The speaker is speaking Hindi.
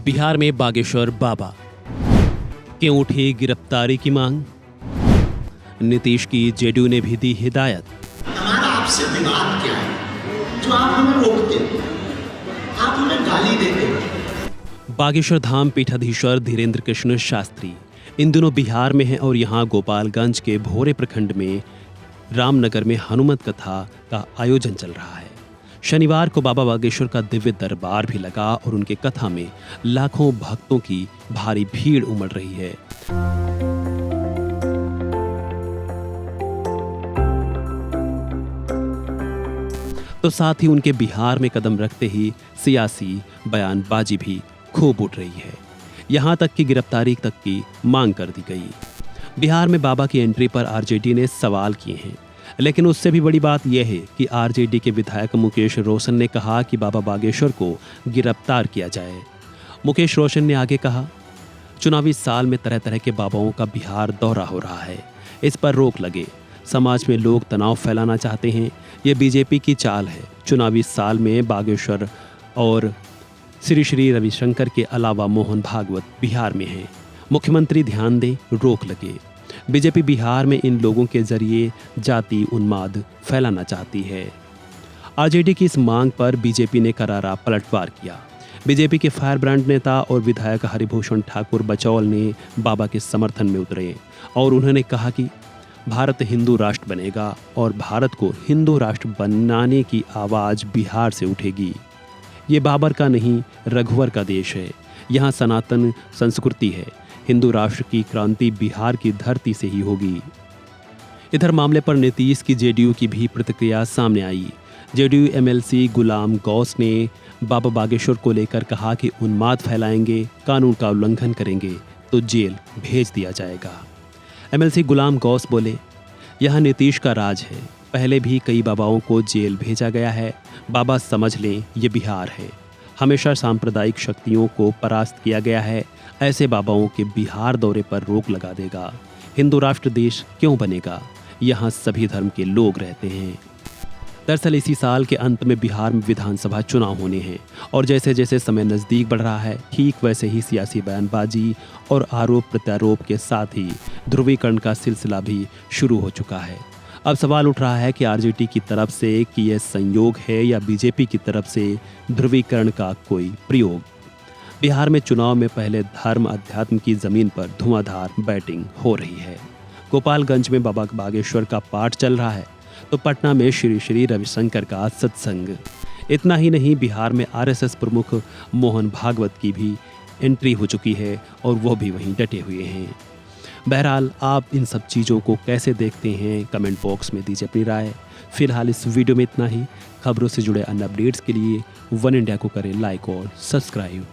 बिहार में बागेश्वर बाबा क्यों उठी गिरफ्तारी की मांग। नीतीश की जेडीयू ने भी दी हिदायत। हमारा आपसे विवाद क्या है जो आप हमें रोकते, आप हमें गाली देते। बागेश्वर धाम पीठाधीश्वर धीरेन्द्र कृष्ण शास्त्री इन दिनों बिहार में हैं और यहाँ गोपालगंज के भोरे प्रखंड में रामनगर में हनुमत कथा का आयोजन चल रहा है। शनिवार को बाबा बागेश्वर का दिव्य दरबार भी लगा और उनके कथा में लाखों भक्तों की भारी भीड़ उमड़ रही है। तो साथ ही उनके बिहार में कदम रखते ही सियासी बयानबाजी भी खूब उठ रही है। यहां तक कि गिरफ्तारी तक की मांग कर दी गई। बिहार में बाबा की एंट्री पर आरजेडी ने सवाल किए हैं, लेकिन उससे भी बड़ी बात यह है कि आरजेडी के विधायक मुकेश रोशन ने कहा कि बाबा बागेश्वर को गिरफ्तार किया जाए। मुकेश रोशन ने आगे कहा, चुनावी साल में तरह तरह के बाबाओं का बिहार दौरा हो रहा है, इस पर रोक लगे। समाज में लोग तनाव फैलाना चाहते हैं, ये बीजेपी की चाल है। चुनावी साल में बागेश्वर और श्री श्री रविशंकर के अलावा मोहन भागवत बिहार में हैं। मुख्यमंत्री ध्यान दें, रोक लगे। बीजेपी बिहार में इन लोगों के जरिए जाति उन्माद फैलाना चाहती है। आरजेडी की इस मांग पर बीजेपी ने करारा पलटवार किया। बीजेपी के फायर ब्रांड नेता और विधायक हरिभूषण ठाकुर बचौल ने बाबा के समर्थन में उतरे और उन्होंने कहा कि भारत हिंदू राष्ट्र बनेगा और भारत को हिंदू राष्ट्र बनाने की आवाज़ बिहार से उठेगी। ये बाबर का नहीं, रघुवर का देश है। यहाँ सनातन संस्कृति है। हिंदू राष्ट्र की क्रांति बिहार की धरती से ही होगी। इधर मामले पर नीतीश की जेडीयू की भी प्रतिक्रिया सामने आई। जेडीयू एमएलसी गुलाम गौस ने बाबा बागेश्वर को लेकर कहा कि उन्माद फैलाएंगे, कानून का उल्लंघन करेंगे तो जेल भेज दिया जाएगा। एमएलसी गुलाम गौस बोले, यह नीतीश का राज है। पहले भी कई बाबाओं को जेल भेजा गया है। बाबा समझ लें, ये बिहार है। हमेशा सांप्रदायिक शक्तियों को परास्त किया गया है। ऐसे बाबाओं के बिहार दौरे पर रोक लगा देगा। हिंदू राष्ट्र देश क्यों बनेगा? यहाँ सभी धर्म के लोग रहते हैं। दरअसल इसी साल के अंत में बिहार में विधानसभा चुनाव होने हैं और जैसे जैसे समय नज़दीक बढ़ रहा है, ठीक वैसे ही सियासी बयानबाजी और आरोप प्रत्यारोप के साथ ही ध्रुवीकरण का सिलसिला भी शुरू हो चुका है। अब सवाल उठ रहा है कि आरजेडी की तरफ से कि यह संयोग है या बीजेपी की तरफ से ध्रुवीकरण का कोई प्रयोग। बिहार में चुनाव में पहले धर्म अध्यात्म की जमीन पर धुआंधार बैटिंग हो रही है। गोपालगंज में बाबा बागेश्वर का पाठ चल रहा है तो पटना में श्री श्री रविशंकर का सत्संग। इतना ही नहीं, बिहार में आरएसएस प्रमुख मोहन भागवत की भी एंट्री हो चुकी है और वो भी वहीं डटे हुए हैं। बहरहाल आप इन सब चीज़ों को कैसे देखते हैं, कमेंट बॉक्स में दीजिए अपनी राय। फिलहाल इस वीडियो में इतना ही। खबरों से जुड़े अन्य अपडेट्स के लिए वन इंडिया को करें लाइक और सब्सक्राइब।